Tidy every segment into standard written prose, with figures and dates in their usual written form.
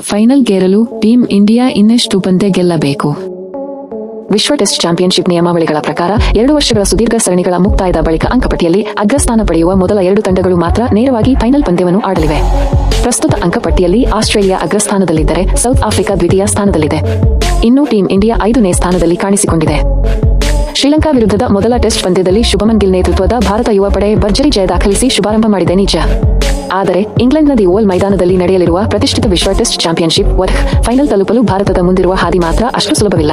ಫೈನಲ್ಗೇರಲು team India ಇನ್ನೆಷ್ಟು ಪಂದ್ಯ ಗೆಲ್ಲಬೇಕು? ವಿಶ್ವ ಟೆಸ್ಟ್ ಚಾಂಪಿಯನ್ಶಿಪ್ ನಿಯಮಾವಳಿಗಳ ಪ್ರಕಾರ 2 ವರ್ಷಗಳ ಸುದೀರ್ಘ ಸರಣಿಗಳ ಮುಕ್ತಾಯದ ಬಳಿಕ ಅಂಕಪಟ್ಟಿಯಲ್ಲಿ ಅಗ್ರಸ್ಥಾನ ಪಡೆಯುವ ಮೊದಲ 2 ತಂಡಗಳು ಮಾತ್ರ ನೇರವಾಗಿ ಫೈನಲ್ ಪಂದ್ಯವನ್ನು ಆಡಲಿವೆ. ಪ್ರಸ್ತುತ ಅಂಕಪಟ್ಟಿಯಲ್ಲಿ ಆಸ್ಟ್ರೇಲಿಯಾ ಅಗ್ರಸ್ಥಾನದಲ್ಲಿದ್ದರೆ ಸೌತ್ ಆಫ್ರಿಕಾ ದ್ವಿತೀಯ ಸ್ಥಾನದಲ್ಲಿದೆ. ಇನ್ನು ಟೀಂ ಇಂಡಿಯಾ 5ನೇ ಸ್ಥಾನದಲ್ಲಿ ಕಾಣಿಸಿಕೊಂಡಿದೆ. ಶ್ರೀಲಂಕಾ ವಿರುದ್ಧದ ಮೊದಲ ಟೆಸ್ಟ್ ಪಂದ್ಯದಲ್ಲಿ ಶುಭಮನ್ ಗಿಲ್ ನೇತೃತ್ವದ ಭಾರತ ಯುವ ಪಡೆ ಭರ್ಜರಿ ಜಯ ದಾಖಲಿಸಿ ಶುಭಾರಂಭ ಮಾಡಿದೆ ನಿಜ. ಆದರೆ ಇಂಗ್ಲೆಂಡ್ನ ದಿ ಓವಲ್ ಮೈದಾನದಲ್ಲಿ ನಡೆಯಲಿರುವ ಪ್ರತಿಷ್ಠಿತ ವಿಶ್ವ ಟೆಸ್ಟ್ ಚಾಂಪಿಯನ್ಶಿಪ್ ಫೈನಲ್ ತಲುಪಲು ಭಾರತದ ಮುಂದಿರುವ ಹಾದಿ ಮಾತ್ರ ಅಷ್ಟು ಸುಲಭವಿಲ್ಲ.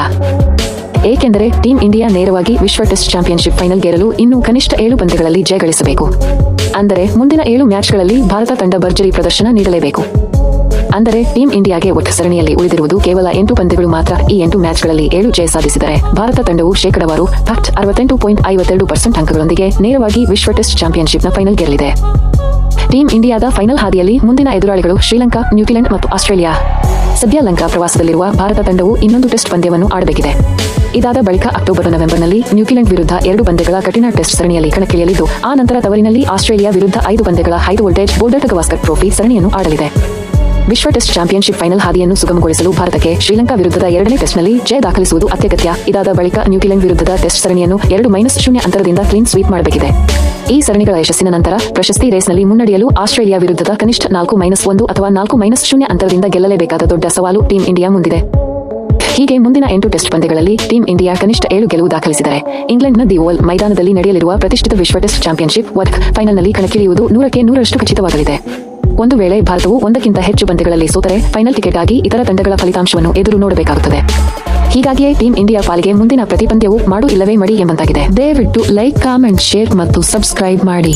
ಏಕೆಂದರೆ ಟೀಂ ಇಂಡಿಯಾ ನೇರವಾಗಿ ವಿಶ್ವ ಟೆಸ್ಟ್ ಚಾಂಪಿಯನ್ಶಿಪ್ ಫೈನಲ್ಗೇರಲು ಇನ್ನೂ ಕನಿಷ್ಠ 7 ಪಂದ್ಯಗಳಲ್ಲಿ ಜಯ ಗಳಿಸಬೇಕು. ಅಂದರೆ ಮುಂದಿನ 7 ಮ್ಯಾಚ್ಗಳಲ್ಲಿ ಭಾರತ ತಂಡ ಭರ್ಜರಿ ಪ್ರದರ್ಶನ ನೀಡಲೇಬೇಕು. ಅಂದರೆ ಟೀಂ ಇಂಡಿಯಾಗೆ ಒಟ್ಟು ಸರಣಿಯಲ್ಲಿ ಉಳಿದಿರುವುದು ಕೇವಲ 8 ಪಂದ್ಯಗಳು ಮಾತ್ರ. ಈ 8 ಮ್ಯಾಚ್ಗಳಲ್ಲಿ 7 ಜಯ ಸಾಧಿಸಿದರೆ ಭಾರತ ತಂಡವು ಶೇಕಡಾವಾರು 68.52% ಅಂಕಗಳೊಂದಿಗೆ ನೇರವಾಗಿ ವಿಶ್ವ ಟೆಸ್ಟ್ ಚಾಂಪಿಯನ್ಶಿಪ್ನ ಫೈನಲ್ಗೇರಲಿದೆ. ಟೀಂ ಇಂಡಿಯಾದ ಫೈನಲ್ ಹಾದಿಯಲ್ಲಿ ಮುಂದಿನ ಎದುರಾಳಿಗಳು ಶ್ರೀಲಂಕಾ, ನ್ಯೂಜಿಲೆಂಡ್ ಮತ್ತು ಆಸ್ಟ್ರೇಲಿಯಾ. ಸದ್ಯ ಲಂಕಾ ಪ್ರವಾಸದಲ್ಲಿರುವ ಭಾರತ ತಂಡವು ಇನ್ನೊಂದು ಟೆಸ್ಟ್ ಪಂದ್ಯವನ್ನು ಆಡಬೇಕಿದೆ. ಇದಾದ ಬಳಿಕ ಅಕ್ಟೋಬರ್ ನವೆಂಬರ್ನಲ್ಲಿ ನ್ಯೂಜಿಲೆಂಡ್ ವಿರುದ್ಧ 2 ಪಂದ್ಯಗಳ ಕಠಿಣ ಟೆಸ್ಟ್ ಸರಣಿಯಲ್ಲಿ ಕಣಕ್ಕಿಳಿಯಲಿದ್ದು, ಆ ನಂತರ ತವರಿನಲ್ಲಿ ಆಸ್ಟ್ರೇಲಿಯಾ ವಿರುದ್ಧ 5 ಪಂದ್ಯಗಳ high voltage border Gavaskar trophy ಸರಣಿಯನ್ನು ಆಡಲಿದೆ. ವಿಶ್ವ ಟೆಸ್ಟ್ ಚಾಂಪಿಯನ್ಶಿಪ್ ಫೈನಲ್ ಹಾದಿಯನ್ನು ಸುಗಮಗೊಳಿಸಲು ಭಾರತಕ್ಕೆ ಶ್ರೀಲಂಕಾ ವಿರುದ್ಧದ 2ನೇ ಟೆಸ್ಟ್ನಲ್ಲಿ ಜಯ ದಾಖಲಿಸುವುದು ಅತ್ಯಗತ್ಯ. ಇದಾದ ಬಳಿಕ ನ್ಯೂಜಿಲೆಂಡ್ ವಿರುದ್ಧದ ಟೆಸ್ಟ್ ಸರಣಿಯನ್ನು 2-0 ಅಂತರದಿಂದ ಕ್ಲೀನ್ ಸ್ವೀಪ್ ಮಾಡಬೇಕಿದೆ. ಈ ಸರಣಿಗಳ ಯಶಸ್ಸಿನ ನಂತರ ಪ್ರಶಸ್ತಿ ರೇಸ್ನಲ್ಲಿ ಮುನ್ನಡೆಯಲು ಆಸ್ಟ್ರೇಲಿಯಾ ವಿರುದ್ಧದ ಕನಿಷ್ಠ 4-1 ಅಥವಾ 4-0 ಅಂತರದಿಂದ ಗೆಲ್ಲಲೇಬೇಕಾದ ದೊಡ್ಡ ಸವಾಲು ಟೀಂ ಇಂಡಿಯಾ ಮುಂದಿದೆ. ಹೀಗೆ ಮುಂದಿನ 8 ಟೆಸ್ಟ್ ಪಂದ್ಯಗಳಲ್ಲಿ ಟೀಂ ಇಂಡಿಯಾ ಕನಿಷ್ಠ 7 ಗೆಲುವು ದಾಖಲಿಸಿದರೆ ಇಂಗ್ಲೆಂಡ್ನ ದಿ ಓವಲ್ ಮೈದಾನದಲ್ಲಿ ನಡೆಯಲಿರುವ ಪ್ರತಿಷ್ಠಿತ ವಿಶ್ವ ಟೆಸ್ಟ್ ಚಾಂಪಿಯನ್ಶಿಪ್ ಫೈನಲ್ನಲ್ಲಿ ಕಣಕ್ಕಿಳಿಯುವುದು 100% ಖಚಿತವಾಗಲಿದೆ. ಒಂದು ವೇಳೆ ಭಾರತವು 1ಕ್ಕಿಂತ ಹೆಚ್ಚು ಪಂದ್ಯಗಳಲ್ಲಿ ಸೋತರೆ ಫೈನಲ್ ಟಿಕೆಟ್ ಆಗಿ ಇತರ ತಂಡಗಳ ಫಲಿತಾಂಶವನ್ನು ಎದುರು ನೋಡಬೇಕಾಗುತ್ತದೆ. ಹೀಗಾಗಿಯೇ ಟೀಂ ಇಂಡಿಯಾ ಪಾಲಿಗೆ ಮುಂದಿನ ಪ್ರತಿ ಪಂದ್ಯವು ಮಾಡು ಇಲ್ಲವೇ ಮಡಿ ಎಂಬಂತಾಗಿದೆ. ದಯವಿಟ್ಟು ಲೈಕ್, ಕಾಮೆಂಟ್, ಶೇರ್ ಮತ್ತು ಸಬ್ಸ್ಕ್ರೈಬ್ ಮಾಡಿ.